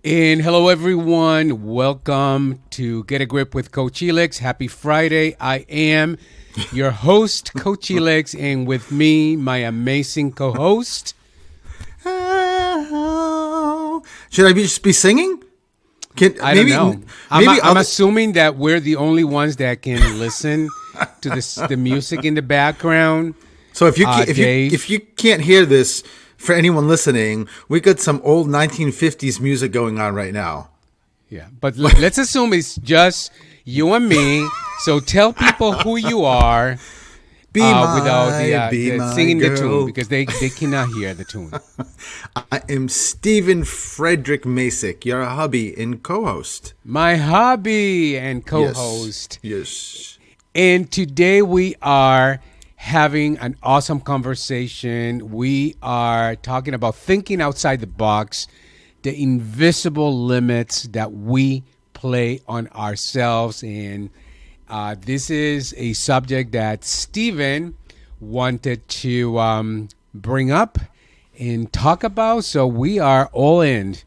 And hello, everyone. Welcome to Get a Grip with Coach Helix. Happy Friday. I am your host, Coach Helix, and with me, my amazing co-host. Should I just be singing? I don't know. I'm assuming that we're the only ones that can listen to the music in the background. So if you can't hear this, for anyone listening, we got some old 1950s music going on right now. Yeah, but let's assume it's just you and me. So tell people who you are without the singing girl. The tune, because they cannot hear the tune. I am Stephen Frederick Masick, your hubby and co-host. My hobby and co-host. Yes. And today we are having an awesome conversation. We are talking about thinking outside the box, the invisible limits that we play on ourselves. And this is a subject that Stephen wanted to bring up and talk about. So we are all in.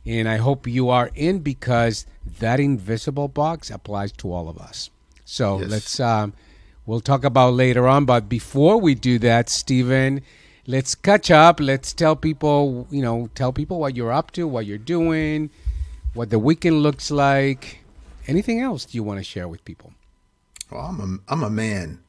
And I hope you are in, because that invisible box applies to all of us. So let's... we'll talk about later on, but before we do that, Stephen, let's catch up. Let's tell people, what you're up to, what you're doing, what the weekend looks like. Anything else you want to share with people? Well, I'm a man,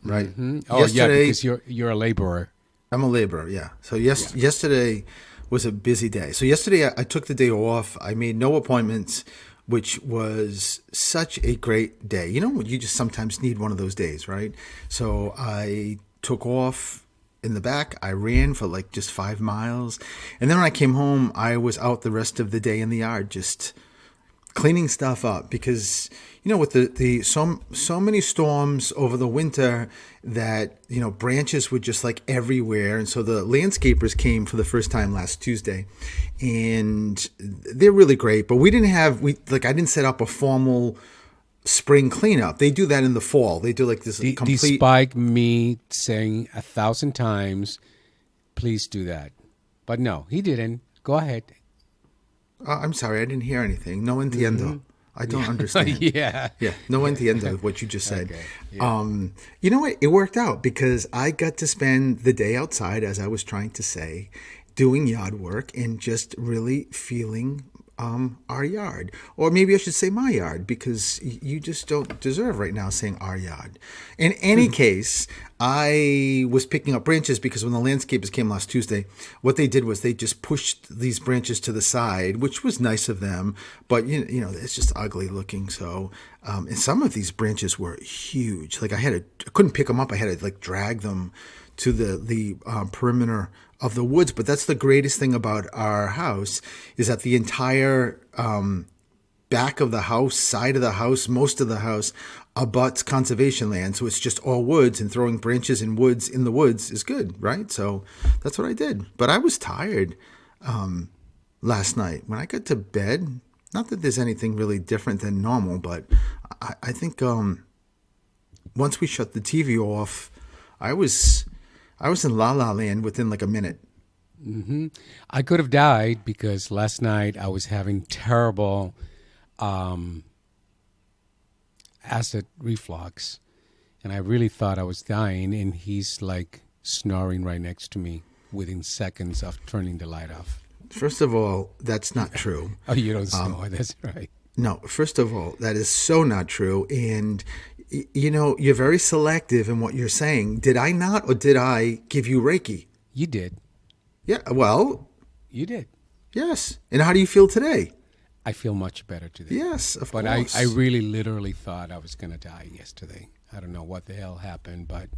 right? Mm-hmm. Oh, yeah, because you're a laborer. I'm a laborer, yeah. So yesterday was a busy day. So yesterday I took the day off. I made no appointments, which was such a great day. You know, you just sometimes need one of those days, right? So I took off in the back. I ran for like just 5 miles. And then when I came home, I was out the rest of the day in the yard just cleaning stuff up, because with the so many storms over the winter that branches were just like everywhere. And so the landscapers came for the first time last Tuesday, and they're really great, but I didn't set up a formal spring cleanup. They do that in the fall. They do like this complete. Despite me saying 1,000 times, please do that, but no, he didn't. Go ahead. I'm sorry, I didn't hear anything. No entiendo. Mm-hmm. I don't understand. Yeah. No entiendo what you just said. Okay. Yeah. You know what? It worked out, because I got to spend the day outside, as I was trying to say, doing yard work and just really feeling our yard. Or maybe I should say my yard, because you just don't deserve right now saying our yard. In any case, I was picking up branches, because when the landscapers came last Tuesday, what they did was they just pushed these branches to the side, which was nice of them, but it's just ugly looking. So and some of these branches were huge. Like I couldn't pick them up. I had to like drag them to the perimeter of the woods. But that's the greatest thing about our house, is that the entire back of the house, side of the house, most of the house abuts conservation land. So it's just all woods, and throwing branches in the woods is good, right? So that's what I did. But I was tired last night. When I got to bed, not that there's anything really different than normal, but I think once we shut the TV off, I was in La La Land within like a minute. Mm-hmm. I could have died, because last night I was having terrible acid reflux, and I really thought I was dying, and he's like snoring right next to me within seconds of turning the light off. First of all, that's not true. Oh, you don't snore. That's right. No, first of all, that is so not true. And you're very selective in what you're saying. Did I not, or did I give you Reiki? You did. Yeah, well. You did. Yes. And how do you feel today? I feel much better today. Yes, of course. But I really literally thought I was going to die yesterday. I don't know what the hell happened, but...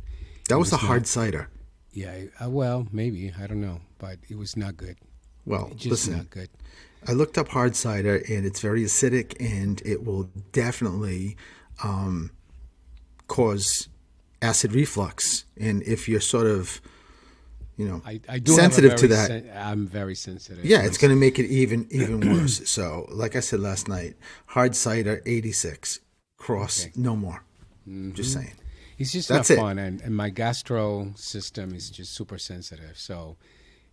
That was a hard cider. Yeah, well, maybe. I don't know. But it was not good. Well, just listen. Not good. I looked up hard cider, and it's very acidic, and it will definitely cause acid reflux. And if you're sort of... I do sensitive to that. I'm very sensitive. Yeah, it's going to make it even worse. So, like I said last night, hard cider 86, cross no more. Mm-hmm. Just saying. It's just not fun, and my gastro system is just super sensitive. So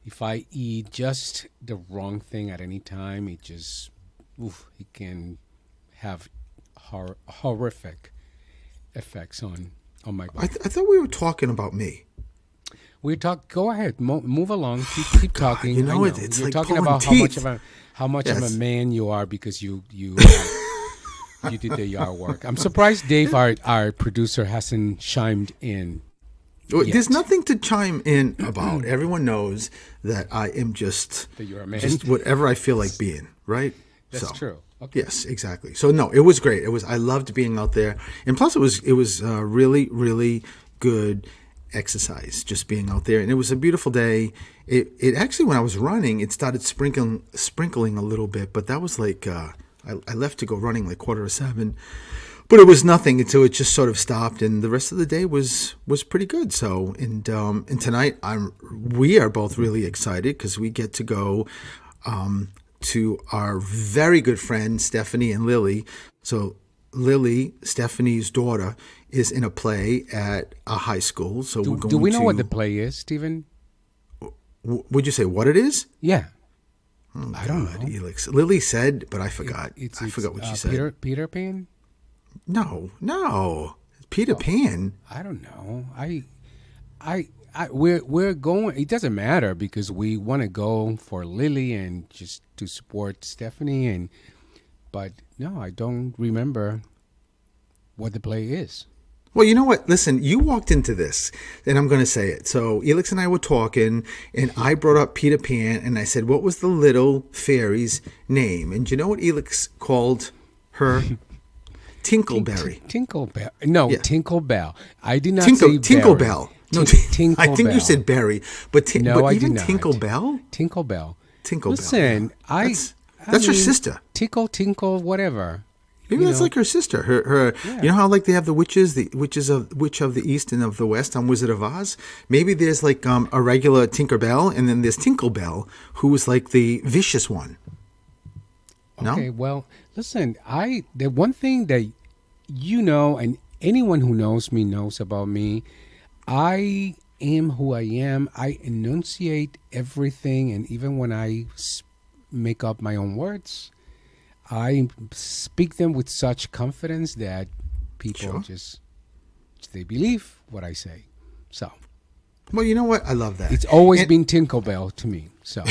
If I eat just the wrong thing at any time, it can have horrific effects on my I, body. I thought we were talking about me. We talk. Go ahead, move along. Keep God, talking. I know it's you're like talking pulling about teeth. how much of a Yes. man you are because you did the yard work. I'm surprised Dave, our producer, hasn't chimed in There's yet. nothing to chime in about. Everyone knows that I am That you're a man. just whatever I feel like being, right? That's So, true. Okay. yes, exactly. So no, it was great. I loved being out there, and plus it was really really good exercise just being out there, and it was a beautiful day. It actually, when I was running, it started sprinkling a little bit, but that was like I left to go running like 6:45. But it was nothing until it just sort of stopped, and the rest of the day was pretty good. So, and tonight we are both really excited because we get to go to our very good friend Stephanie and Lily. So Lily, Stephanie's daughter, is in a play at a high school. So we're going Do we know to. what the play is, Stephen? Would you say what it is? Yeah. I don't know. Elix. Lily said, but I forgot. I forgot what she said. Peter Pan. No. Peter Pan. I don't know. We're going. It doesn't matter because we want to go for Lily and just to support Stephanie. But no, I don't remember what the play is. Well, you know what? Listen, you walked into this, and I'm going to say it. So Elix and I were talking, and I brought up Peter Pan, and I said, what was the little fairy's name? And do you know what Elix called her? Tinkleberry. Tinklebell. No, Yeah. Tinklebell. I did not say Tinklebell. No, Tinklebell. I think you said Berry, but No, I even did not. Tinklebell. Tinklebell. Tinklebell. Listen, yeah. I That's her mean, sister. Tinkle, whatever. Maybe that's like her sister. Her. Yeah. You know how like they have the witches of witch of the east and of the west on Wizard of Oz. Maybe there's like a regular Tinkerbell, and then there's Tinklebell, who is like the vicious one. No? Okay, well, listen, the one thing that and anyone who knows me knows about me, I am who I am. I enunciate everything, and even when I make up my own words, I speak them with such confidence that people they believe what I say. So, Well, you know what? I love that. it's always been Tinkerbell to me. So,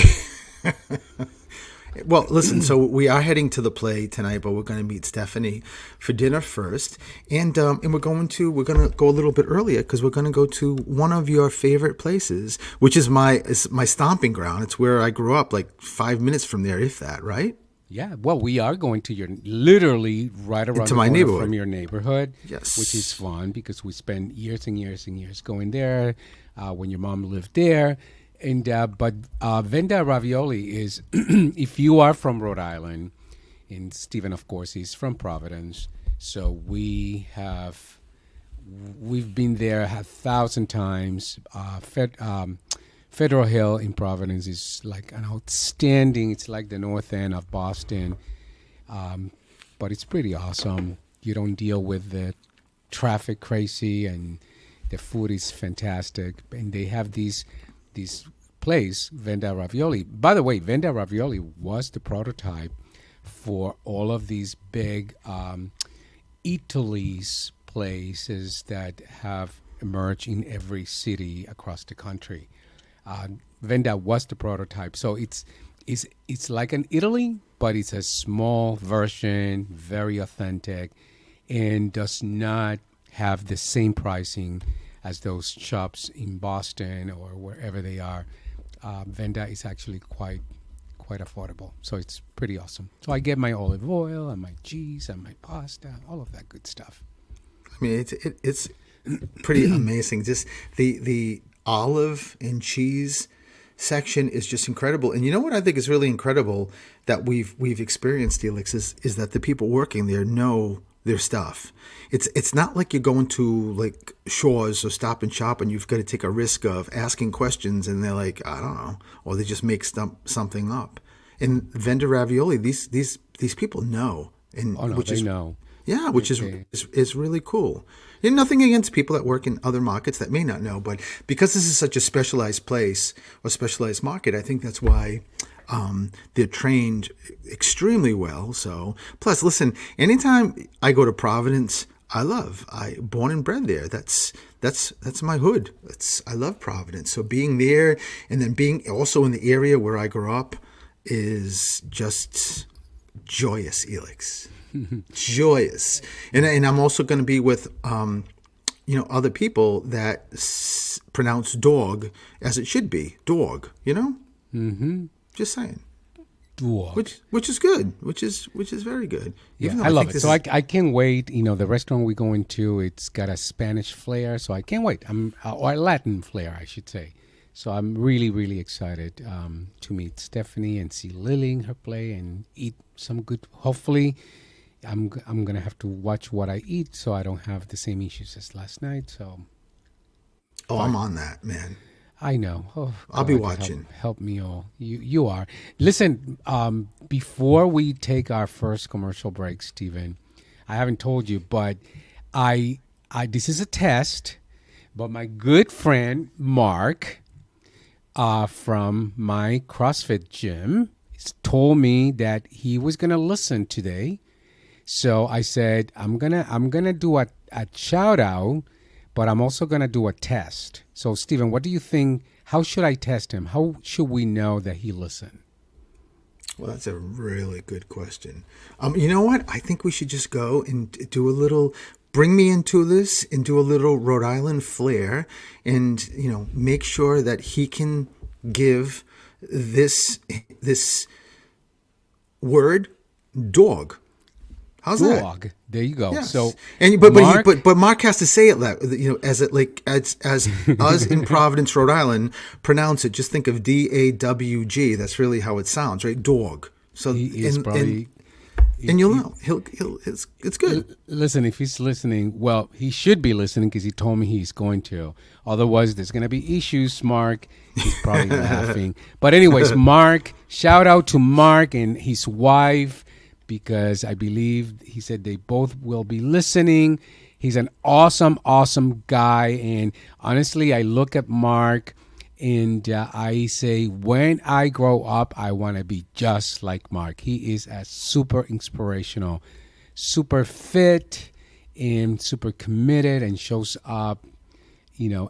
Well, listen, so we are heading to the play tonight, but we're going to meet Stephanie for dinner first. And we're going to go a little bit earlier because we're going to go to one of your favorite places, which is my stomping ground. It's where I grew up, like 5 minutes from there, if that, right? yeah, well, we are going to literally right around Into the my corner neighborhood. from your neighborhood. Yes. Which is fun because we spent years and years and years going there when your mom lived there. And but Venda Ravioli is, if you are from Rhode Island, and Stephen, of course, is from Providence, so we've been there 1,000 times. Federal Hill in Providence is like an outstanding. It's like the north end of Boston, but it's pretty awesome. You don't deal with the traffic crazy, and the food is fantastic. And they have these place, Venda Ravioli. By the way, Venda Ravioli was the prototype for all of these big Italy's places that have emerged in every city across the country. Venda was the prototype, so it's like an Italy, but it's a small version, very authentic, and does not have the same pricing as those shops in Boston or wherever they are. Venda is actually quite affordable, so it's pretty awesome. So I get my olive oil and my cheese and my pasta, all of that good stuff. I mean, it's pretty amazing. Just the olive and cheese section is just incredible. And you know what I think is really incredible that we've experienced, Felix, is that the people working there know their stuff. It's not like you're going to like Shaw's or Stop and Shop and you've got to take a risk of asking questions and they're like, I don't know, or they just make something up. And Venda Ravioli, these people know. And Oh no, they know. Yeah, which Okay. is really cool. And nothing against people that work in other markets that may not know, but because this is such a specialized place or specialized market, I think that's why they're trained extremely well. So, plus, listen, anytime I go to Providence, I born and bred there. That's my hood. That's I love Providence. So being there and then being also in the area where I grew up is just joyous, Elix. Joyous. And I'm also going to be with other people that pronounce dog as it should be, dog. Mm-hmm. Just saying. Dog. Which is good, which is very good. Yeah, Even though I I love think it. this So is I can't wait. The restaurant we're going to, it's got a Spanish flair. So I can't wait. Or a Latin flair, I should say. So I'm really, really excited to meet Stephanie and see Lily in her play and eat some good. Hopefully, I'm gonna have to watch what I eat so I don't have the same issues as last night. So, oh, but I'm on that, man. I know. Oh I'll be God, help watching. help me all. You are. Listen, before we take our first commercial break, Stephen, I haven't told you, but I this is a test. But my good friend Mark, from my CrossFit gym, told me that he was gonna listen today. So I said I'm gonna do a shout out, but I'm also gonna do a test. So Stephen, what do you think? How should I test him? How should we know that he listened? Well, that's a really good question. You know what? I think we should just go and do a little. Bring me into this and do a little Rhode Island flair, and make sure that he can give this word dog. How's that? Dog. There you go. Yes, So and Mark, but Mark has to say it as it like as us in Providence, Rhode Island pronounce it. Just think of DAWG. That's really how it sounds, right? Dog. So he is probably and you'll he, know he'll it's good. listen, if he's listening, well, he should be listening because he told me he's going to. Otherwise, there's going to be issues, Mark. He's probably laughing. But, anyways, Mark, shout out to Mark and his wife because I believe he said they both will be listening. He's an awesome, awesome guy. And honestly, I look at Mark and I say, when I grow up, I want to be just like Mark. He is a super inspirational, super fit, and super committed, and shows up,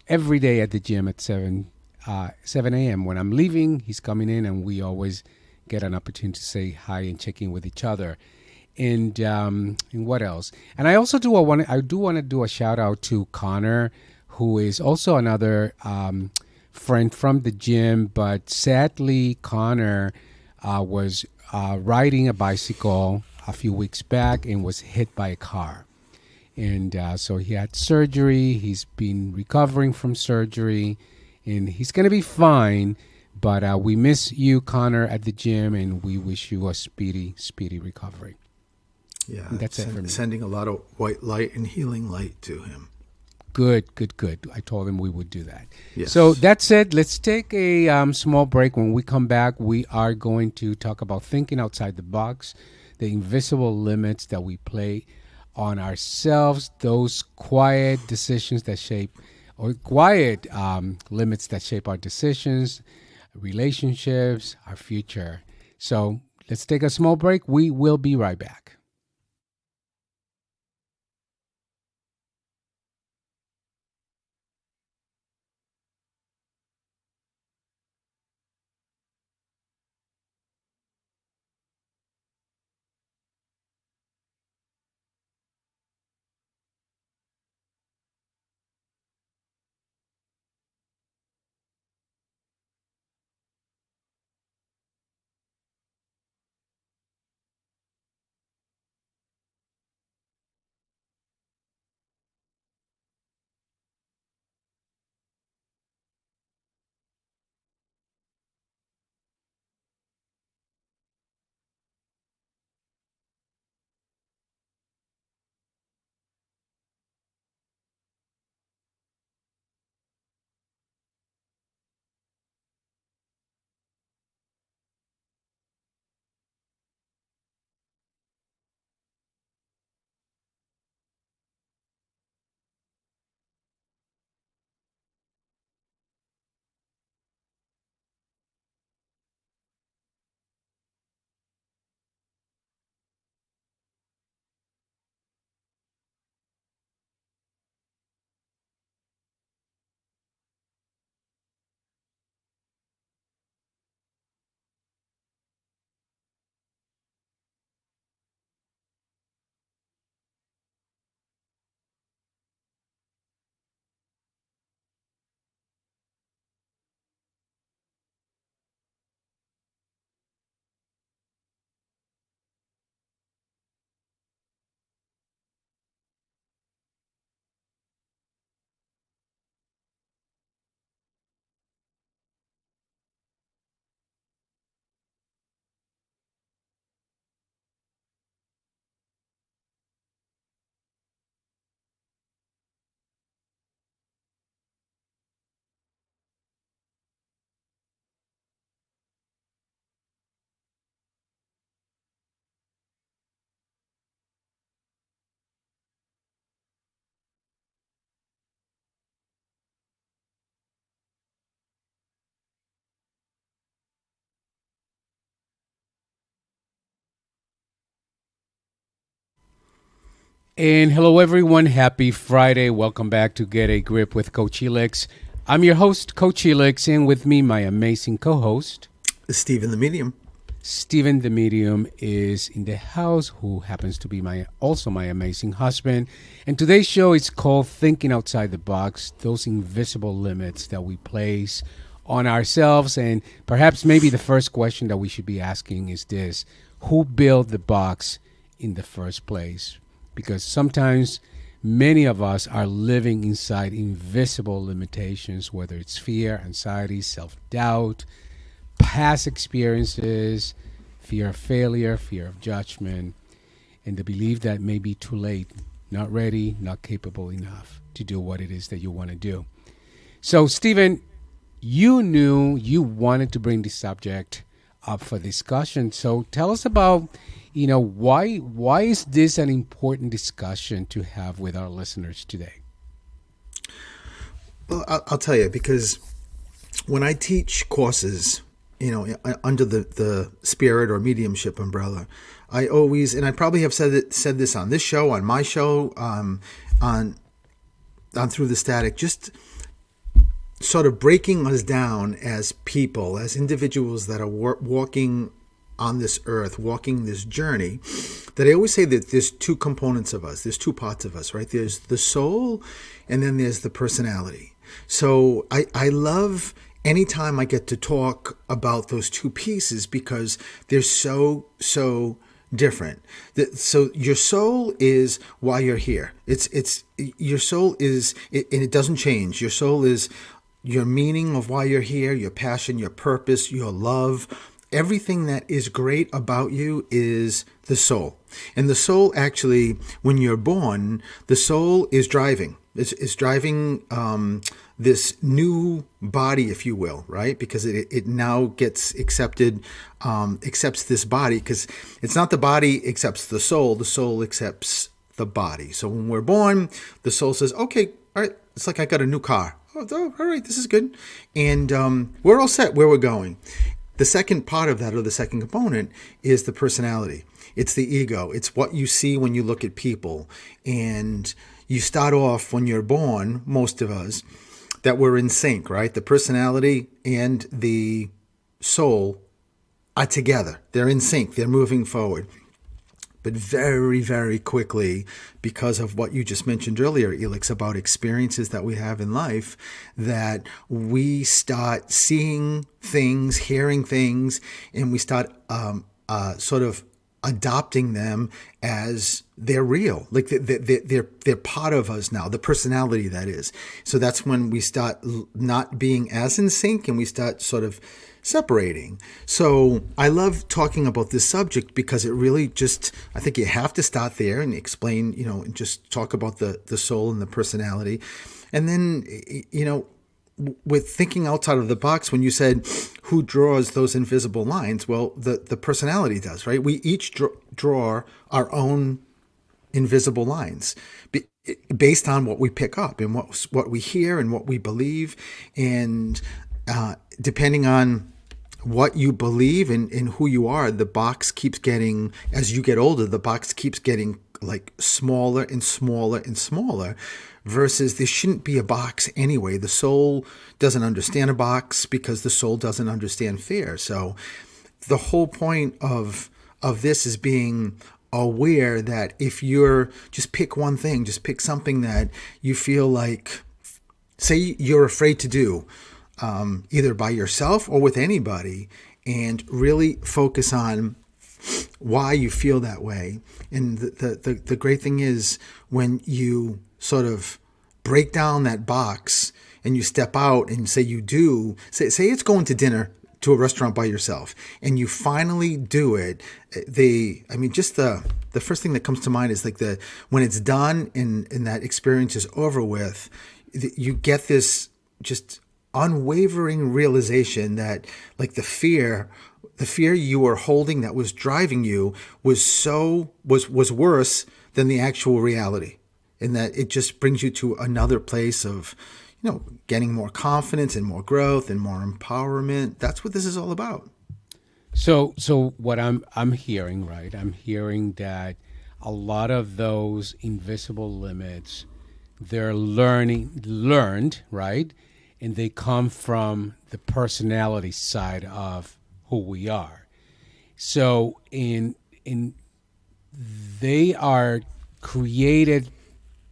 every day at the gym at 7 a.m. When I'm leaving, he's coming in, and we always get an opportunity to say hi and check in with each other. And what else? And I do want to do a shout out to Connor, who is also another friend from the gym, but sadly, Connor was riding a bicycle a few weeks back and was hit by a car. And so he had surgery. He's been recovering from surgery, and he's going to be fine. But we miss you, Connor, at the gym, and we wish you a speedy, speedy recovery. Yeah, And that's it for me. sending a lot of white light and healing light to him. Good, good, good. I told him we would do that. Yes. So that's it. Let's take a small break. When we come back, we are going to talk about thinking outside the box, the invisible limits that we play on ourselves, those quiet decisions that shape, or quiet limits that shape our decisions, relationships, our future. So let's take a small break. We will be right back. And hello, everyone. Happy Friday. Welcome back to Get a Grip with Coach Helix. I'm your host, Coach Helix, and with me, my amazing co host, Stephen the Medium. Stephen the Medium, is in the house, who happens to be my amazing husband. And today's show is called Thinking Outside the Box, those invisible limits that we place on ourselves. And perhaps maybe the first question that we should be asking is this: who built the box in the first place? Because sometimes many of us are living inside invisible limitations, whether it's fear, anxiety, self-doubt, past experiences, fear of failure, fear of judgment, and the belief that may be too late, not ready, not capable enough to do what it is that you want to do. So, Stephen, you knew you wanted to bring this subject up for discussion. So tell us about, why is this an important discussion to have with our listeners today? Well, I'll tell you, because when I teach courses, under the spirit or mediumship umbrella, I always, and I probably have said this on this show, on my show, on Through the Static, just sort of breaking us down as people, as individuals that are walking on this earth, walking this journey, that I always say that there's two components of us. There's two parts of us, right? There's the soul, and then there's the personality. So I love anytime I get to talk about those two pieces, because they're so different. So your soul is why you're here. It's your soul is, and it doesn't change. Your soul is your meaning of why you're here, your passion, your purpose, your love. Everything that is great about you is the soul. And the soul, actually, when you're born, the soul is driving. It's driving this new body, if you will, right? Because it now gets accepts this body, because it's not the body accepts the soul accepts the body. So when we're born, the soul says, okay, all right, it's like I got a new car. Oh, all right, this is good. And we're all set where we're going. The second part of that, or the second component, is the personality. It's the ego. It's what you see when you look at people. And you start off, when you're born, most of us, that we're in sync, right? The personality and the soul are together. They're in sync. They're moving forward. But very, very quickly, because of what you just mentioned earlier, Elix, about experiences that we have in life, that we start seeing things, hearing things, and we start sort of adopting them as they're real. Like they're part of us now, the personality, that is. So that's when we start not being as in sync, and we start sort of separating. So I love talking about this subject, because it really just, I think you have to start there and explain, and just talk about the soul and the personality. And then, with thinking outside of the box, when you said who draws those invisible lines, well, the personality does, right? We each draw our own invisible lines based on what we pick up and what we hear and what we believe. And depending on what you believe and who you are, the box keeps getting, as you get older, the box keeps getting like smaller and smaller and smaller, versus there shouldn't be a box anyway. The soul doesn't understand a box, because the soul doesn't understand fear. So the whole point of this is being aware that if you're, just pick one thing, just pick something that you feel like, say you're afraid to do, either by yourself or with anybody, and really focus on why you feel that way. And the great thing is, when you sort of break down that box and you step out and say you do, say it's going to dinner to a restaurant by yourself, and you finally do it, the first thing that comes to mind is like when it's done and that experience is over with, you get this just unwavering realization that, like, the fear you were holding that was driving you was worse than the actual reality, and that it just brings you to another place of, getting more confidence and more growth and more empowerment. That's what this is all about. So what I'm hearing, right? I'm hearing that a lot of those invisible limits, they're learned, right? And they come from the personality side of who we are. So in they are created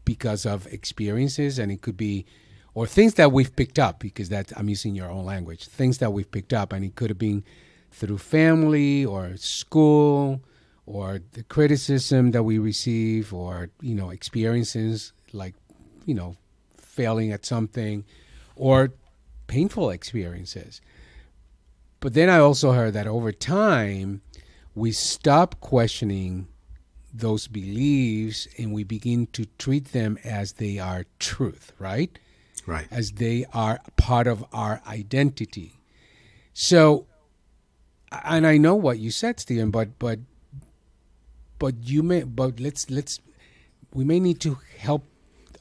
because of experiences, and it could be or things that we've picked up, because that I'm using your own language, things that we've picked up, and it could have been through family or school or the criticism that we receive, or experiences like failing at something, or painful experiences. But then I also heard that over time we stop questioning those beliefs and we begin to treat them as they are truth, right? Right. As they are part of our identity. So, and I know what you said, Stephen, but you may, but let's we may need to help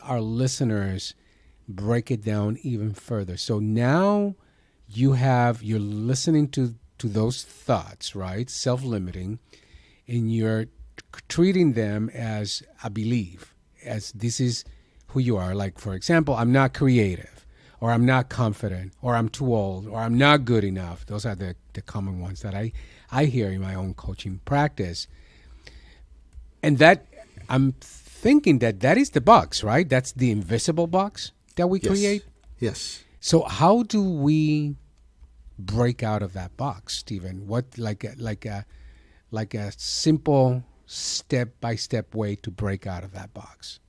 our listeners break it down even further. So now you're listening to those thoughts, right? Self-limiting, and you're treating them as a belief, as this is who you are. Like, for example, I'm not creative, or I'm not confident, or I'm too old, or I'm not good enough. Those are the common ones that I hear in my own coaching practice. And that I'm thinking that is the box, right? That's the invisible box that we create. Yes. So how do we break out of that box, Stephen? What like a simple step-by-step way to break out of that box?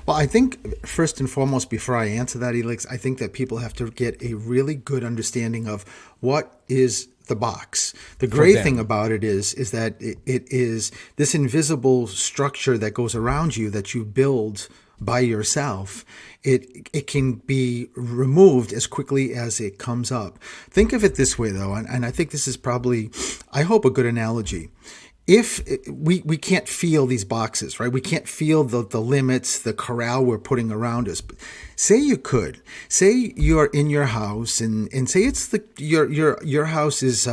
Well, I think first and foremost, before I answer that, Elix, I think that people have to get a really good understanding of what is the box. The great thing about it is that it is this invisible structure that goes around you that you build by yourself. It can be removed as quickly as it comes up. Think of it this way, though, and I think this is probably, I hope, a good analogy. If we can't feel these boxes, right? We can't feel the limits, the corral we're putting around us. But say you could. Say you're in your house, and say it's your house is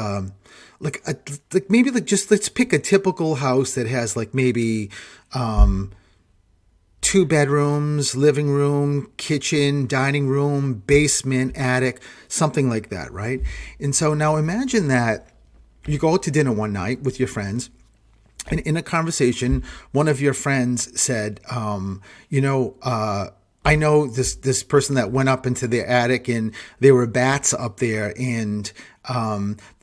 just let's pick a typical house that has like maybe 2 bedrooms, living room, kitchen, dining room, basement, attic, something like that, right? And so now imagine that you go out to dinner one night with your friends, and in a conversation, one of your friends said, I know this person that went up into the attic, and there were bats up there, and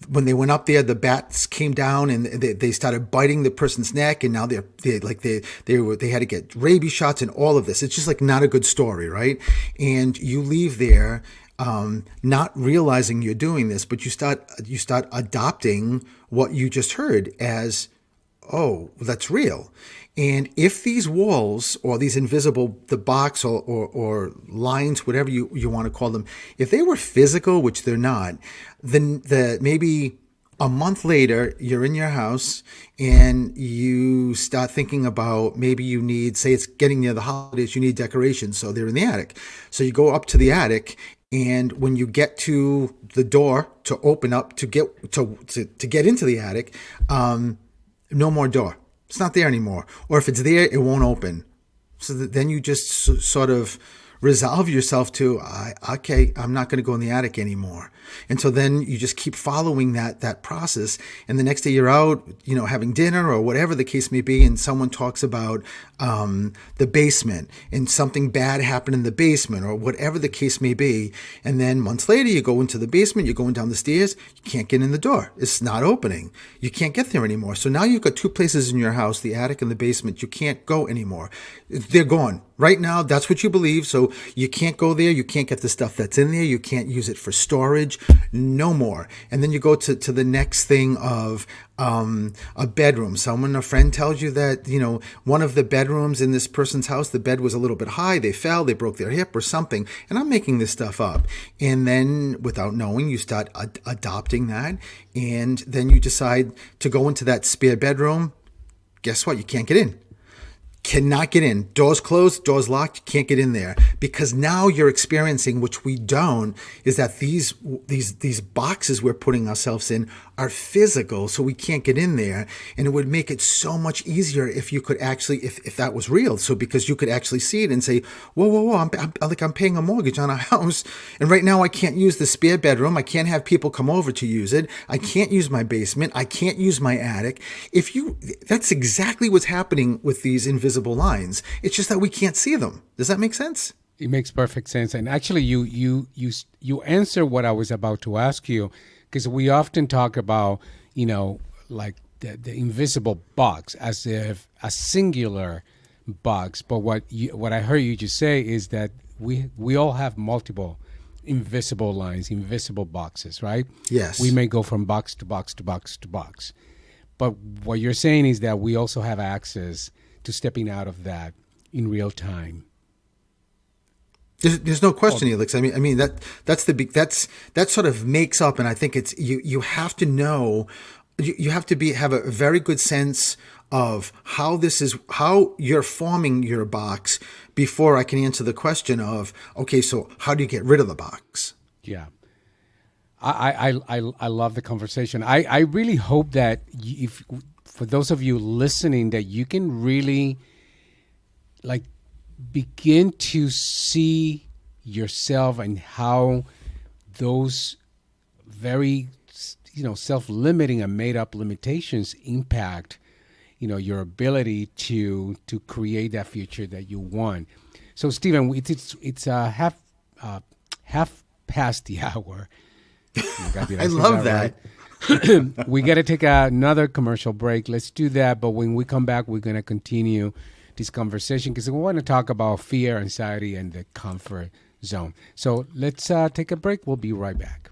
when they went up there, the bats came down and they started biting the person's neck, and now they had to get rabies shots and all of this. It's just like not a good story, right? And you leave there not realizing you're doing this, but you start adopting what you just heard as, oh, that's real. And if these walls or these invisible, the box or lines, whatever you want to call them, if they were physical, which they're not, then maybe a month later, you're in your house and you start thinking about maybe you need, say it's getting near the holidays, you need decorations. So they're in the attic. So you go up to the attic, and when you get to the door to open up to get into the attic, no more door. It's not there anymore. Or if it's there, it won't open. So then you just sort of resolve yourself to, okay, I'm not going to go in the attic anymore. And so then you just keep following that process. And the next day you're out, having dinner or whatever the case may be, and someone talks about the basement and something bad happened in the basement or whatever the case may be. And then months later you go into the basement, you're going down the stairs, you can't get in the door. It's not opening. You can't get there anymore. So now you've got 2 places in your house, the attic and the basement. You can't go anymore. They're gone. Right now, that's what you believe. So you can't go there. You can't get the stuff that's in there. You can't use it for storage. No more. And then you go to the next thing of a bedroom. A friend tells you that, one of the bedrooms in this person's house, the bed was a little bit high. They fell, they broke their hip or something. And I'm making this stuff up. And then without knowing, you start adopting that. And then you decide to go into that spare bedroom. Guess what? You can't get in. Cannot get in. Doors closed, doors locked, you can't get in there. Because now you're experiencing, which we don't, is that these boxes we're putting ourselves in are physical, so we can't get in there. And it would make it so much easier if you could actually, if that was real. So because you could actually see it and say, whoa, whoa, whoa, I'm paying a mortgage on a house, and right now I can't use the spare bedroom. I can't have people come over to use it. I can't use my basement. I can't use my attic. That's exactly what's happening with these invisible lines. It's just that we can't see them. Does that make sense? It makes perfect sense. And actually, you answer what I was about to ask you, because we often talk about, like the invisible box as if a singular box. But what I heard you just say is that we all have multiple invisible lines, invisible boxes, right? Yes. We may go from box to box to box to box. But what you're saying is that we also have access to stepping out of that in real time. There's no question, Elix. I mean that sort of makes up, and I think it's you have to know, you have to have a very good sense of how you're forming your box before I can answer the question of, okay, so how do you get rid of the box? Yeah. I love the conversation. I really hope that if for those of you listening, that you can really like begin to see yourself and how those very self-limiting and made-up limitations impact your ability to create that future that you want. So Stephen, it's half past the hour. I love that. Right? We got to take another commercial break. Let's do that. But when we come back, we're going to continue this conversation because we want to talk about fear, anxiety, and the comfort zone. So let's take a break. We'll be right back.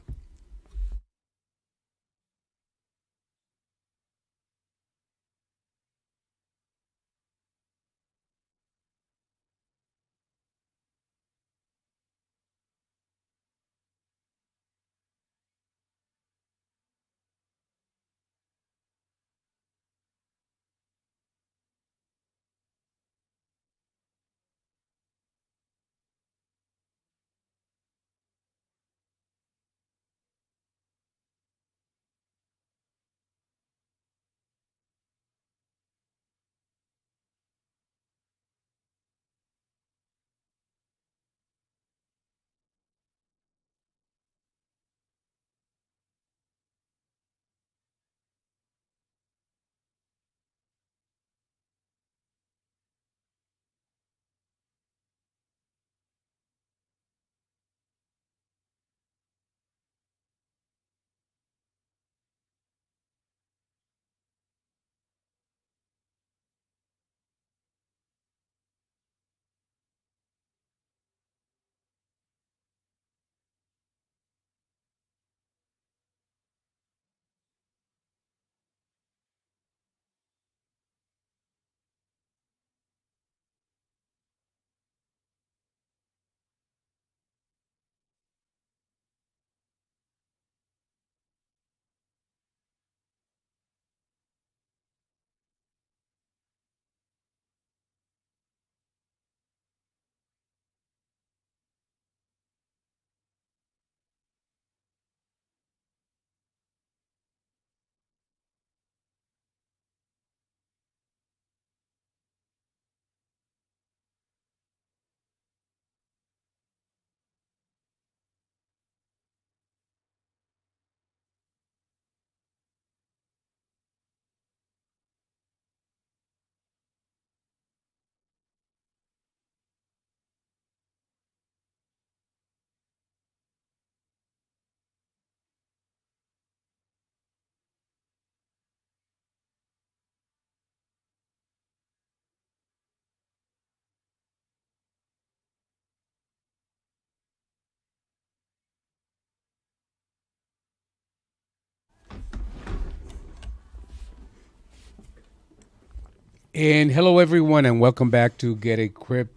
And hello, everyone, and welcome back to Get a Grip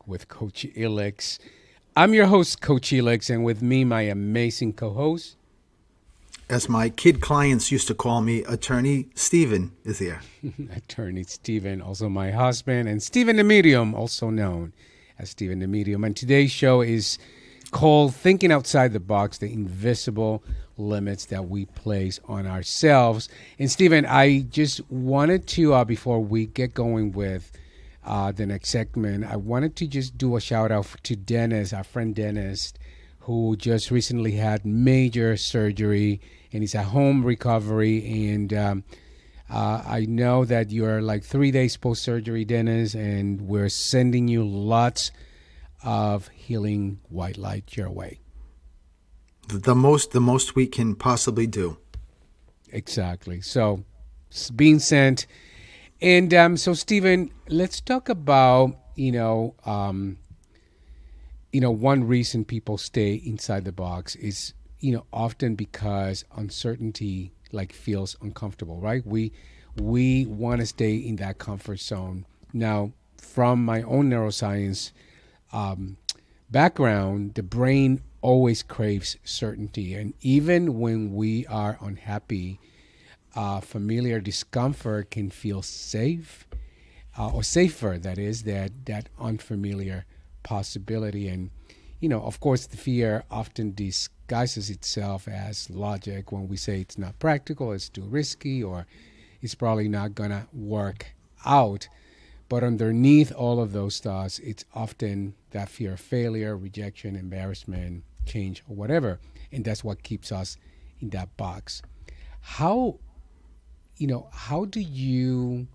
with Coach Elix. I'm your host, Coach Elix, and with me, my amazing co-host. As my kid clients used to call me, Attorney Stephen is here. Attorney Stephen, also my husband, and Stephen the Medium, also known as Stephen the Medium. And today's show is called Thinking Outside the Box, the Invisible Limits That We Place on Ourselves. And Stephen, I just wanted to, before we get going with the next segment, I wanted to just do a shout out to Dennis, our friend Dennis, who just recently had major surgery and he's at home recovery. And I know that you're like 3 days post surgery, Dennis, and we're sending you lots of healing white light your way. The most we can possibly do. Exactly. So it's being sent. And so, Stephen, let's talk about, one reason people stay inside the box is, often because uncertainty like feels uncomfortable, right? We want to stay in that comfort zone. Now, from my own neuroscience background, the brain always craves certainty. And even when we are unhappy, familiar discomfort can feel safe or safer, that is, that unfamiliar possibility. And, of course, the fear often disguises itself as logic when we say it's not practical, it's too risky, or it's probably not going to work out. But underneath all of those thoughts, it's often that fear of failure, rejection, embarrassment, change, or whatever. And that's what keeps us in that box. How do you,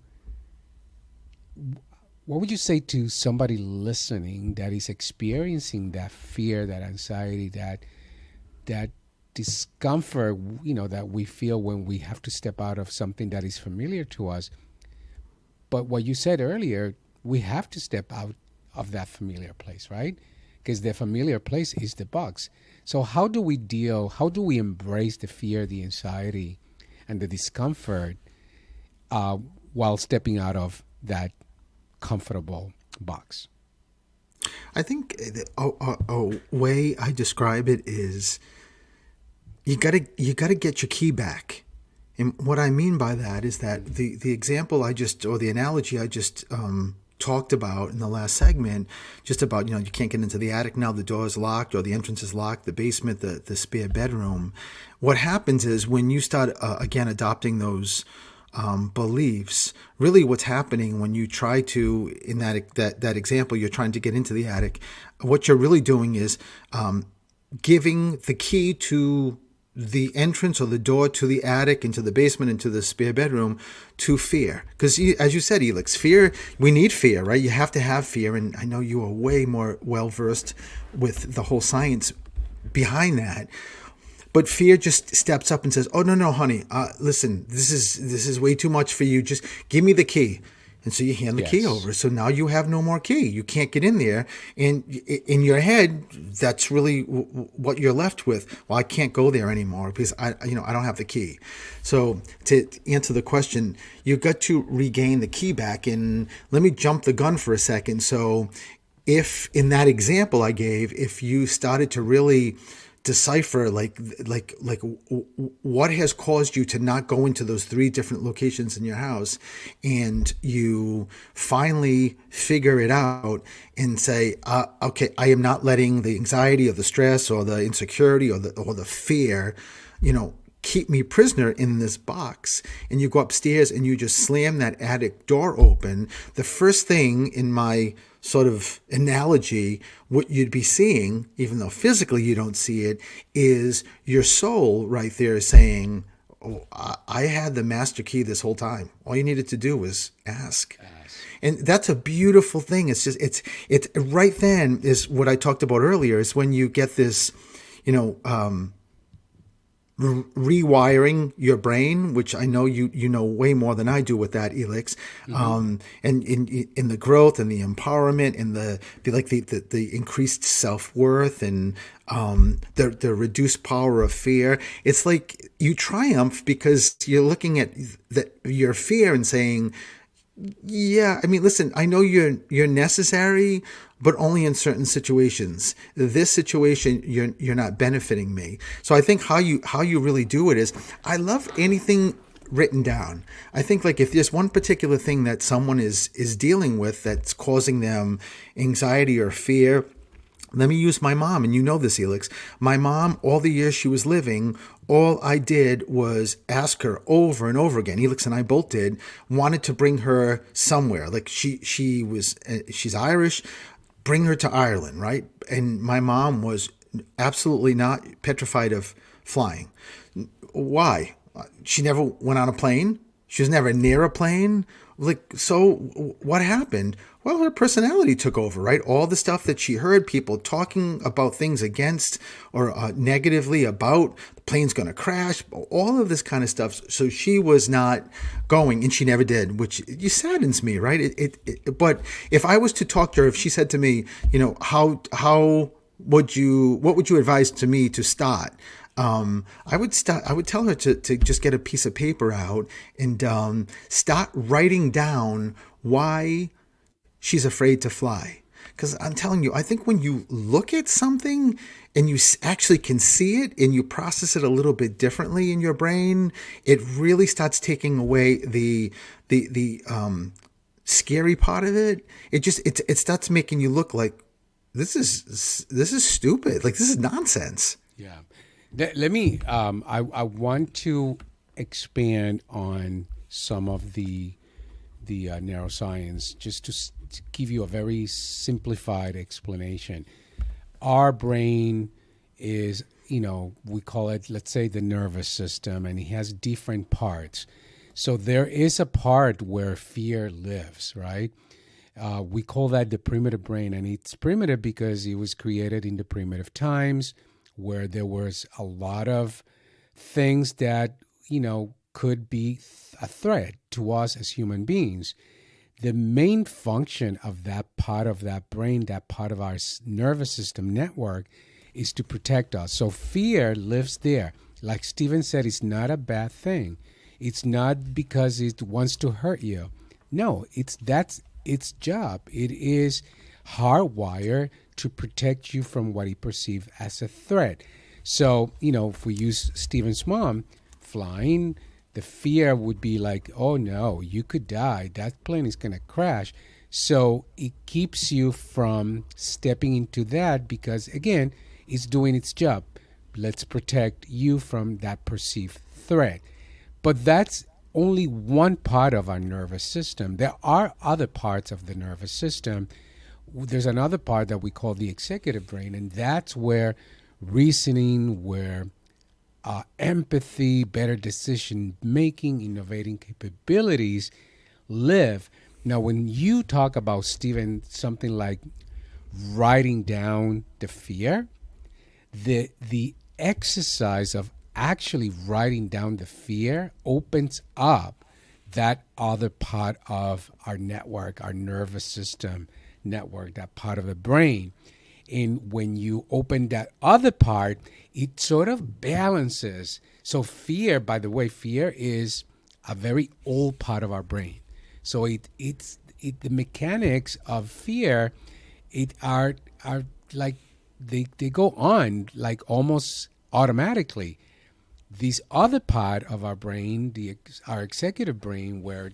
what would you say to somebody listening that is experiencing that fear, that anxiety, that discomfort, that we feel when we have to step out of something that is familiar to us? But what you said earlier, we have to step out of that familiar place, right? Because the familiar place is the box. So how do we embrace the fear, the anxiety, and the discomfort while stepping out of that comfortable box? I think a way I describe it is you gotta get your key back. And what I mean by that is that the example or the analogy I just talked about in the last segment, just about, you can't get into the attic now, the door is locked or the entrance is locked, the basement, the spare bedroom. What happens is when you start, again, adopting those beliefs, really what's happening when you try to, in that example, you're trying to get into the attic, what you're really doing is giving the key to the entrance or the door to the attic, into the basement, into the spare bedroom, to fear. Because as you said, Elix, fear, we need fear, right? You have to have fear. And I know you are way more well-versed with the whole science behind that. But fear just steps up and says, oh, no, honey, listen, this is way too much for you. Just give me the key. And so you hand the key over. So now you have no more key. You can't get in there. And in your head, that's really what you're left with. Well, I can't go there anymore because I don't have the key. So to answer the question, you've got to regain the key back. And let me jump the gun for a second. So if in that example I gave, if you started to really decipher like what has caused you to not go into those 3 different locations in your house, and you finally figure it out and say, okay, I am not letting the anxiety or the stress or the insecurity or the fear, keep me prisoner in this box. And you go upstairs and you just slam that attic door open. The first thing in my sort of analogy, what you'd be seeing, even though physically you don't see it, is your soul right there saying, oh, I had the master key this whole time. All you needed to do was ask. And that's a beautiful thing. It's just, it's right then is what I talked about earlier, is when you get this, rewiring your brain, which I know you know way more than I do with that, Elix, and in the growth and the empowerment and the increased self-worth and the reduced power of fear. It's like you triumph because you're looking at your fear and saying, yeah, I mean, listen, I know you're necessary, but only in certain situations. This situation, you're not benefiting me. So I think how you really do it is, I love anything written down. I think like if there's one particular thing that someone is dealing with that's causing them anxiety or fear, Let me use my mom, and you know this, Elix. My mom, all the years she was living, all I did was ask her over and over again. Elix and I both did. Wanted to bring her somewhere. Like she's Irish. Bring her to Ireland, right? And my mom was absolutely not petrified of flying. Why? She never went on a plane. She was never near a plane. Like, so what happened? Well, her personality took over, right? All the stuff that she heard people talking about things against or negatively about the plane's going to crash, all of this kind of stuff. So she was not going, and she never did, which it saddens me, right? But if I was to talk to her, if she said to me, how what would you advise to me to start? I would start. I would tell her to just get a piece of paper out and start writing down why she's afraid to fly. Because I'm telling you, I think when you look at something and you actually can see it and you process it a little bit differently in your brain, it really starts taking away the scary part of it. It starts making you look like this is stupid. Like, this is nonsense. Yeah. Let me, I want to expand on some of the neuroscience just to give you a very simplified explanation. Our brain is, we call it, let's say, the nervous system, and it has different parts. So there is a part where fear lives, right? We call that the primitive brain, and it's primitive because it was created in the primitive times where there was a lot of things that, could be a threat to us as human beings. The main function of that part of that brain, that part of our nervous system network, is to protect us. So fear lives there. Like Stephen said, it's not a bad thing. It's not because it wants to hurt you. No, that's its job. It is hardwired to protect you from what he perceived as a threat. So, if we use Stephen's mom, flying, the fear would be like, oh no, you could die. That plane is going to crash. So it keeps you from stepping into that because, again, it's doing its job. Let's protect you from that perceived threat. But that's only one part of our nervous system. There are other parts of the nervous system. There's another part that we call the executive brain, and that's where reasoning, where empathy, better decision making, innovating capabilities live. Now, when you talk about, Stephen, something like writing down the fear, the exercise of actually writing down the fear opens up that other part of our network, our nervous system network, that part of the brain. And when you open that other part, it sort of balances. So fear, by the way, fear is a very old part of our brain. So it's the mechanics of fear, it are like they go on like almost automatically. This other part of our brain, our executive brain, where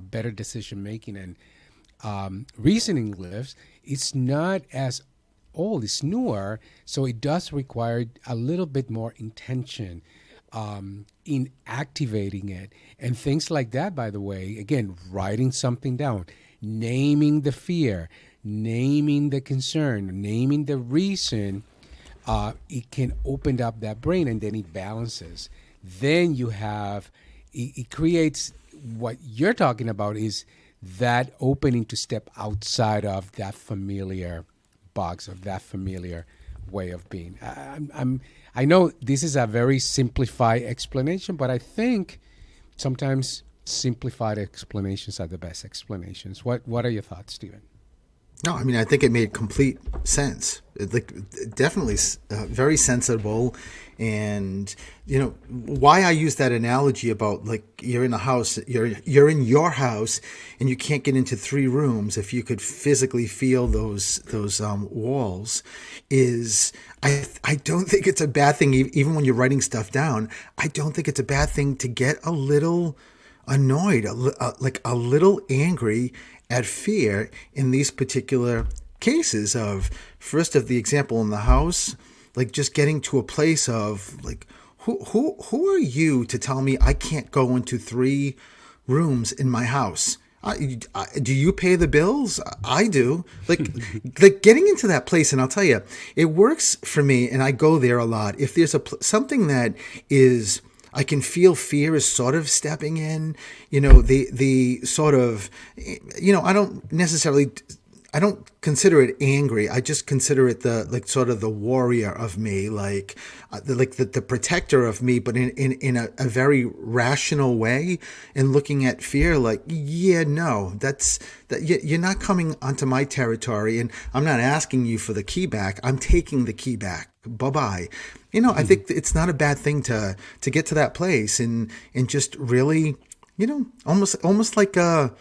better decision making and reasoning lives, it's not as old, it's newer, so it does require a little bit more intention in activating it. And things like that, by the way, again, writing something down, naming the fear, naming the concern, naming the reason, it can open up that brain, and then it balances. Then you have, it creates what you're talking about, is that opening to step outside of that familiar box, of that familiar way of being. I know this is a very simplified explanation, but I think sometimes simplified explanations are the best explanations. What are your thoughts, Stephen? No, I mean, I think it made complete sense. Definitely very sensible. And, why I use that analogy about, like, you're in a house, you're in your house and you can't get into 3 rooms. If you could physically feel those walls, is I don't think it's a bad thing, even when you're writing stuff down. I don't think it's a bad thing to get a little annoyed, like a little angry at fear in these particular cases of, first of the example in the house, like just getting to a place of like, who are you to tell me I can't go into three rooms in my house? Do you pay the bills? I do. Like getting into that place, and I'll tell you, it works for me, and I go there a lot. If there's something that is, I can feel fear is sort of stepping in. The sort of, I don't necessarily. I don't consider it angry. I just consider it the like sort of the warrior of me, like the protector of me, but in a very rational way. And looking at fear, like, yeah, no, you're not coming onto my territory, and I'm not asking you for the key back. I'm taking the key back. Bye bye. I think it's not a bad thing to get to that place and just really, almost like a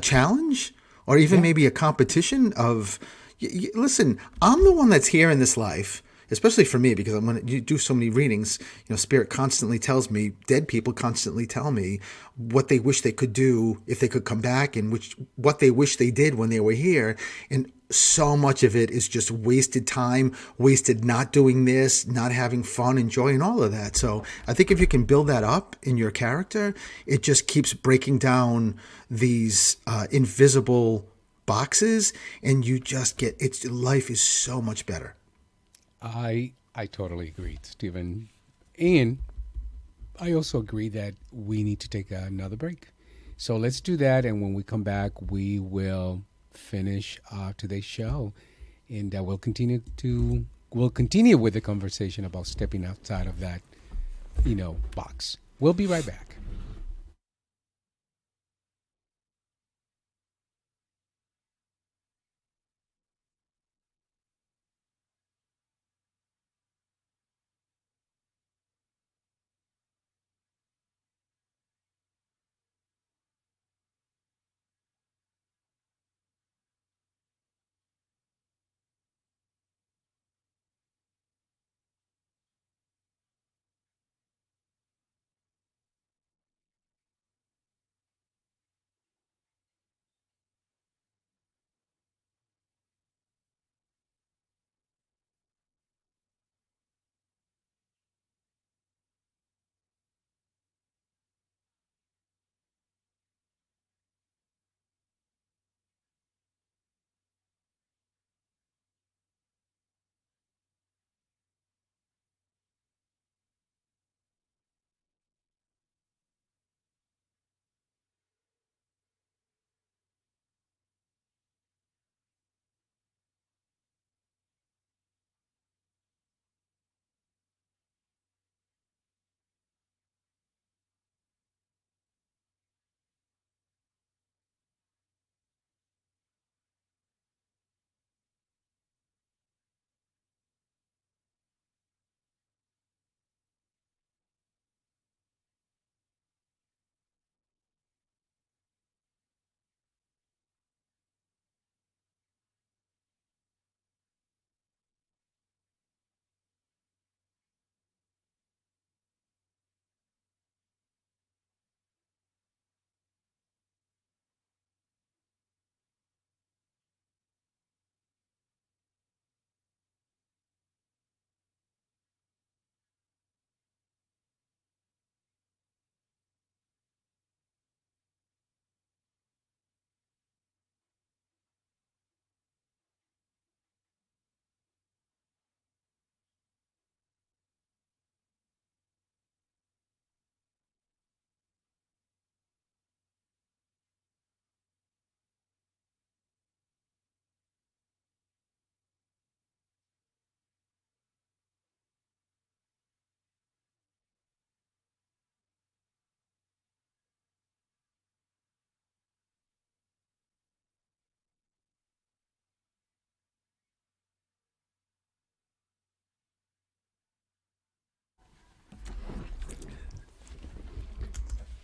challenge, or even maybe a competition of, listen, I'm the one that's here in this life, especially for me, because when you do so many readings, Spirit constantly tells me, dead people constantly tell me what they wish they could do if they could come back, and what they wish they did when they were here. And so much of it is just wasted time, wasted not doing this, not having fun, and joy, and all of that. So I think if you can build that up in your character, it just keeps breaking down these invisible boxes, and you just life is so much better. I totally agree, Stephen. And I also agree that we need to take another break. So let's do that. And when we come back, we will finish today's show, and we'll continue with the conversation about stepping outside of that, box. We'll be right back.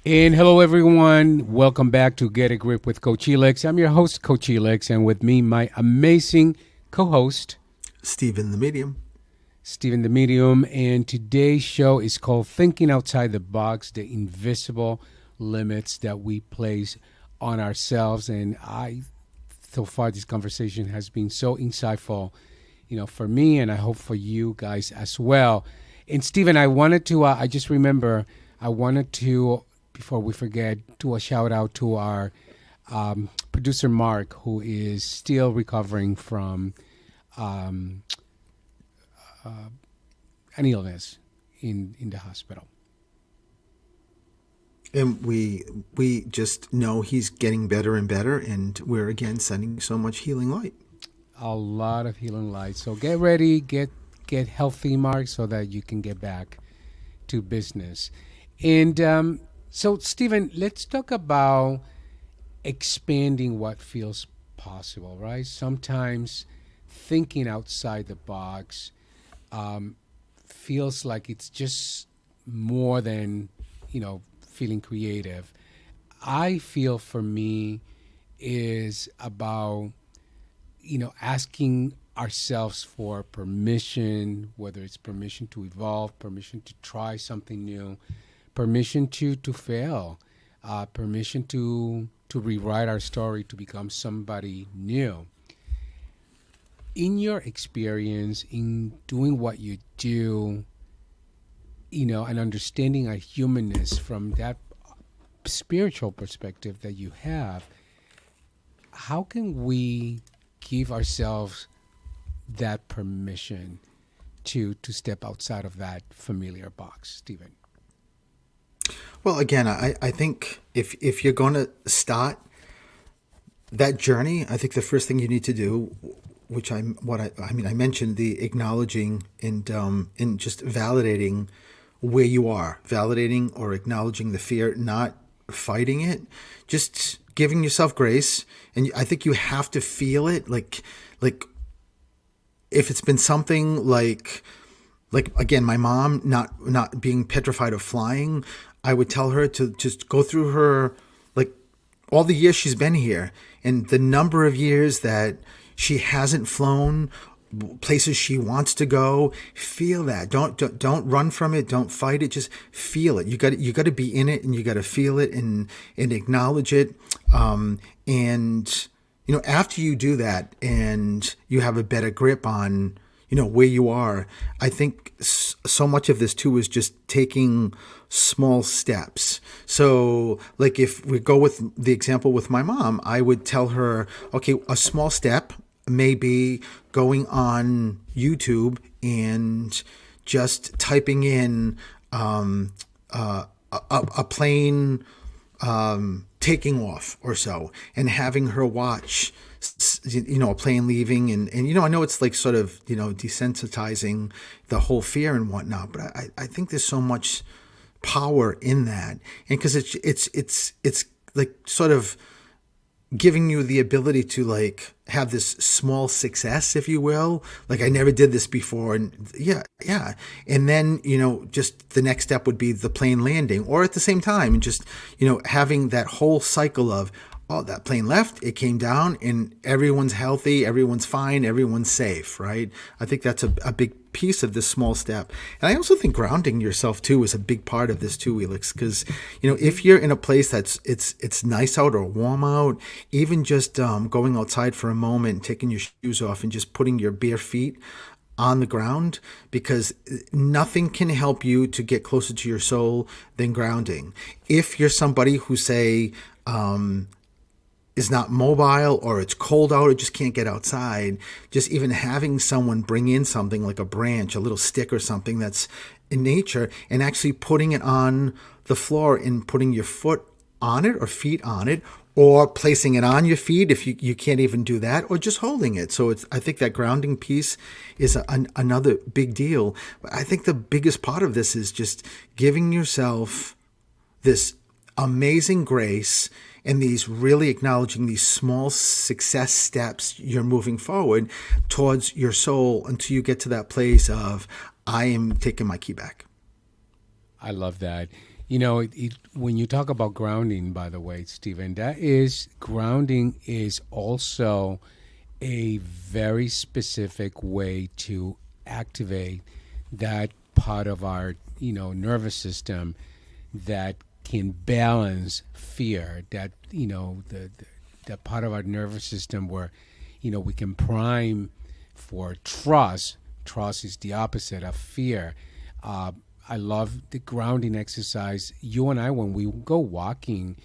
And hello, everyone. Welcome back to Get a Grip with Coach Elix. I'm your host, Coach Elix, and with me, my amazing co-host, Stephen the Medium. Stephen the Medium. And today's show is called Thinking Outside the Box, the Invisible Limits That We Place on Ourselves. And I so far this conversation has been so insightful, for me, and I hope for you guys as well. And Stephen, I wanted to, I just remember, I wanted to, before we forget, do a shout out to our producer Mark, who is still recovering from um, an illness in the hospital. And we just know he's getting better and better, and we're again sending so much healing light. A lot of healing light. So get ready, get healthy, Mark, so that you can get back to business. And so, Stephen, let's talk about expanding what feels possible, right? Sometimes thinking outside the box feels like it's just more than, feeling creative. I feel for me is about, asking ourselves for permission, whether it's permission to evolve, permission to try something new, permission to fail, permission to rewrite our story to become somebody new. In your experience, in doing what you do, and understanding our humanness from that spiritual perspective that you have, how can we give ourselves that permission to step outside of that familiar box, Stephen? Well, again, I think if you're going to start that journey, I think the first thing you need to do, which I mentioned the acknowledging and just validating where you are, validating or acknowledging the fear, not fighting it, just giving yourself grace. And I think you have to feel it, like if it's been something like again, my mom not being petrified of flying, I would tell her to just go through her, like, all the years she's been here and the number of years that she hasn't flown, places she wants to go. Feel that. Don't run from it. Don't fight it. Just feel it. You got to be in it, and you got to feel it and acknowledge it. And after you do that, and you have a better grip on where you are, I think so much of this too is just taking small steps. So, like, if we go with the example with my mom, I would tell her, okay, a small step may be going on YouTube and just typing in a plane taking off or so, and having her watch a plane leaving, and I know it's like sort of desensitizing the whole fear and whatnot, but I think there's so much power in that, and because it's like sort of giving you the ability to like have this small success, if you will, like I never did this before, and yeah, and then just the next step would be the plane landing, or at the same time, and just having that whole cycle of, oh, that plane left, it came down, and everyone's healthy, everyone's fine, everyone's safe, right? I think that's a big piece of this small step. And I also think grounding yourself too is a big part of this too, Elix, because if you're in a place that's it's nice out or warm out, even just going outside for a moment, taking your shoes off and just putting your bare feet on the ground, because nothing can help you to get closer to your soul than grounding. If you're somebody who say is not mobile, or it's cold out, or just can't get outside, just even having someone bring in something like a branch, a little stick or something that's in nature, and actually putting it on the floor and putting your foot on it or feet on it, or placing it on your feet if you can't even do that, or just holding it. So I think that grounding piece is another big deal. But I think the biggest part of this is just giving yourself this amazing grace, and these really acknowledging these small success steps you're moving forward towards your soul until you get to that place of, I am taking my key back. I love that. When you talk about grounding, by the way, Stephen, grounding is also a very specific way to activate that part of our, nervous system that can balance fear, that the that part of our nervous system where, we can prime for trust. Trust is the opposite of fear. I love the grounding exercise. You and I, when we go walking,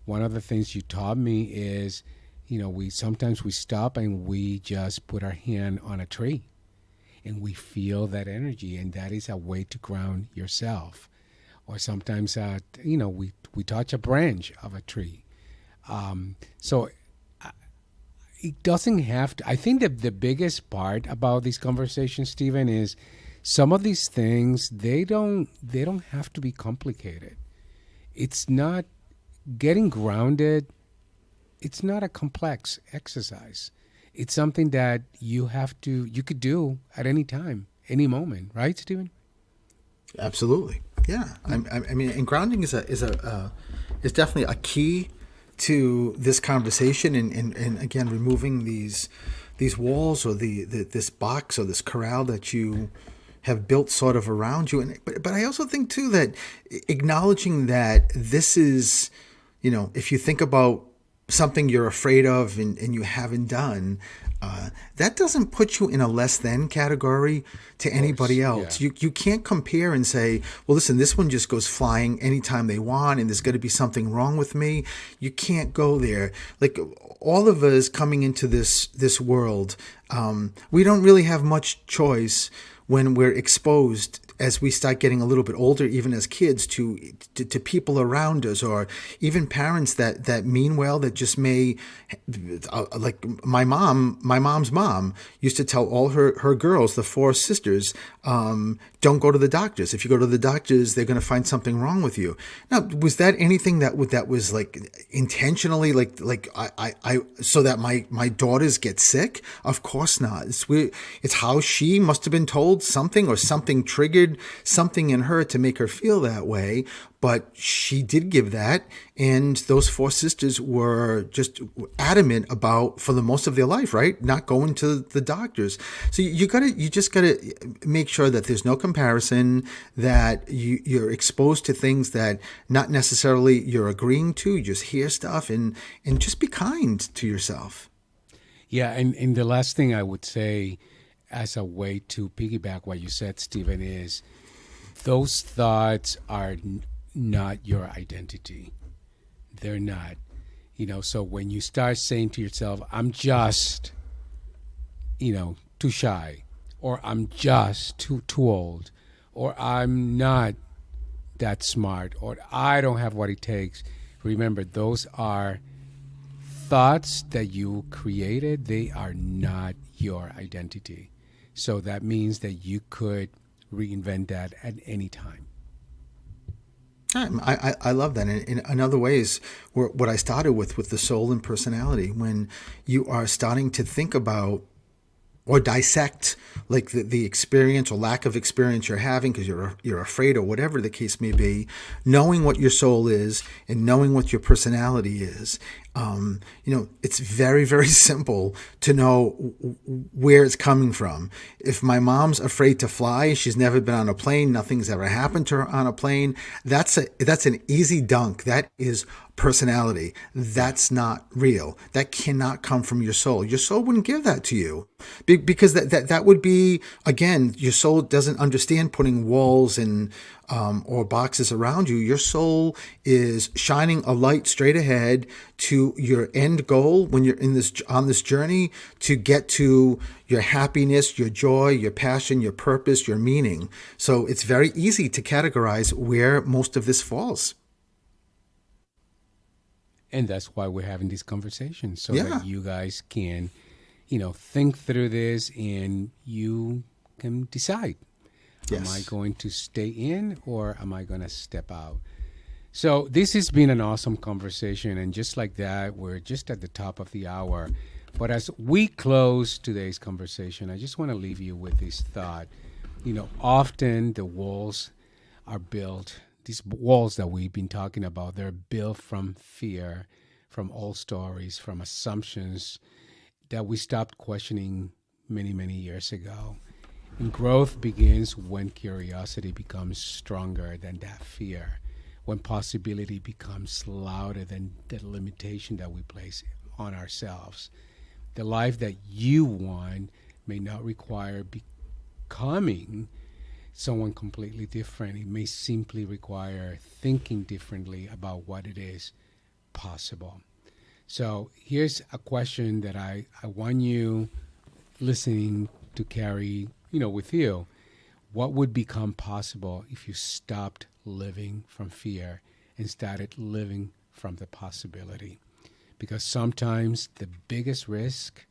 one of the things you taught me is, we sometimes we stop and we just put our hand on a tree and we feel that energy, and that is a way to ground yourself. Or sometimes, we touch a branch of a tree. So it doesn't have to. I think that the biggest part about these conversations, Stephen, is some of these things they don't have to be complicated. It's not getting grounded. It's not a complex exercise. It's something that you could do at any time, any moment, right, Stephen? Absolutely. Yeah. I mean, and grounding is definitely a key to this conversation, and again, removing these walls or this box or this corral that you have built sort of around you. But I also think too that acknowledging that this is, if you think about something you're afraid of and you haven't done, that doesn't put you in a less than category to anybody else. Yeah. You can't compare and say, well, listen, this one just goes flying anytime they want and there's going to be something wrong with me. You can't go there. Like all of us coming into this world, we don't really have much choice when we're exposed as we start getting a little bit older, even as kids, to people around us, or even parents that mean well, that just may, like my mom's mom used to tell all her girls, the four sisters, don't go to the doctors. If you go to the doctors, they're going to find something wrong with you. Now, was that anything that was like intentionally, like I so that my daughters get sick? Of course not. It's how she must have been told something, or something triggered something in her to make her feel that way. But she did give that, and those four sisters were just adamant about, for the most of their life, right, not going to the doctors. So you just gotta make sure that there's no comparison, that you're exposed to things that not necessarily you're agreeing to. You just hear stuff, and just be kind to yourself. Yeah, and the last thing I would say, as a way to piggyback what you said, Stephen, is those thoughts are not your identity. They're not. So when you start saying to yourself, I'm just, too shy, or I'm just too old, or I'm not that smart, or I don't have what it takes, remember, those are thoughts that you created. They are not your identity. So that means that you could reinvent that at any time. I love that. And in other ways, what I started with the soul and personality, when you are starting to think about or dissect like the experience or lack of experience you're having because you're afraid, or whatever the case may be, knowing what your soul is and knowing what your personality is, it's very, very simple to know where it's coming from. If my mom's afraid to fly, she's never been on a plane, nothing's ever happened to her on a plane, that's an easy dunk. That is personality. That's not real. That cannot come from your soul. Your soul wouldn't give that to you, because that would be, again, your soul doesn't understand putting walls and or boxes around you. Your soul is shining a light straight ahead to your end goal when you're on this journey to get to your happiness, your joy, your passion, your purpose, your meaning. So it's very easy to categorize where most of this falls. And that's why we're having these conversations, so Yeah. that you guys can, think through this, and you can decide. Yes. Am I going to stay in, or am I going to step out? So this has been an awesome conversation. And just like that, we're just at the top of the hour. But as we close today's conversation, I just want to leave you with this thought. Often the walls are built, these walls that we've been talking about, they're built from fear, from old stories, from assumptions that we stopped questioning many, many years ago. And growth begins when curiosity becomes stronger than that fear, when possibility becomes louder than the limitation that we place on ourselves. The life that you want may not require becoming someone completely different. It may simply require thinking differently about what it is possible. So here's a question that I want you listening to carry, with you. What would become possible if you stopped living from fear and started living from the possibility? Because sometimes the biggest risk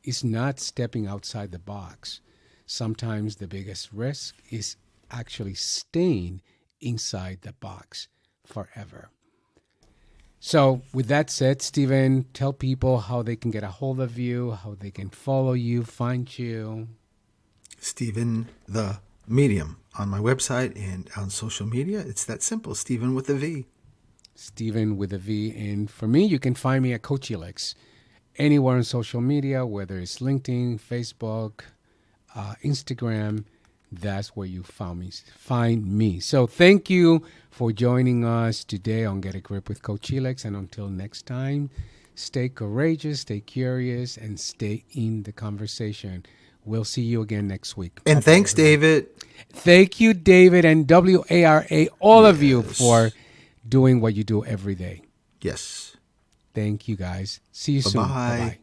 is not stepping outside the box. Sometimes the biggest risk is actually staying inside the box forever. So with that said, Stephen, tell people how they can get a hold of you, how they can follow you, find you. Stephen the Medium on my website and on social media. It's that simple. Stephen with a V. Stephen with a V. And for me, you can find me at Coach Helix anywhere on social media, whether it's LinkedIn, Facebook, Instagram. That's where you find me. So thank you for joining us today on Get a Grip with Coach Helix. And until next time, stay courageous, stay curious, and stay in the conversation. We'll see you again next week. And thanks, David. Thank you, David, and WARA, all of you, for doing what you do every day. Yes. Thank you, guys. See you soon. Bye-bye. Bye-bye.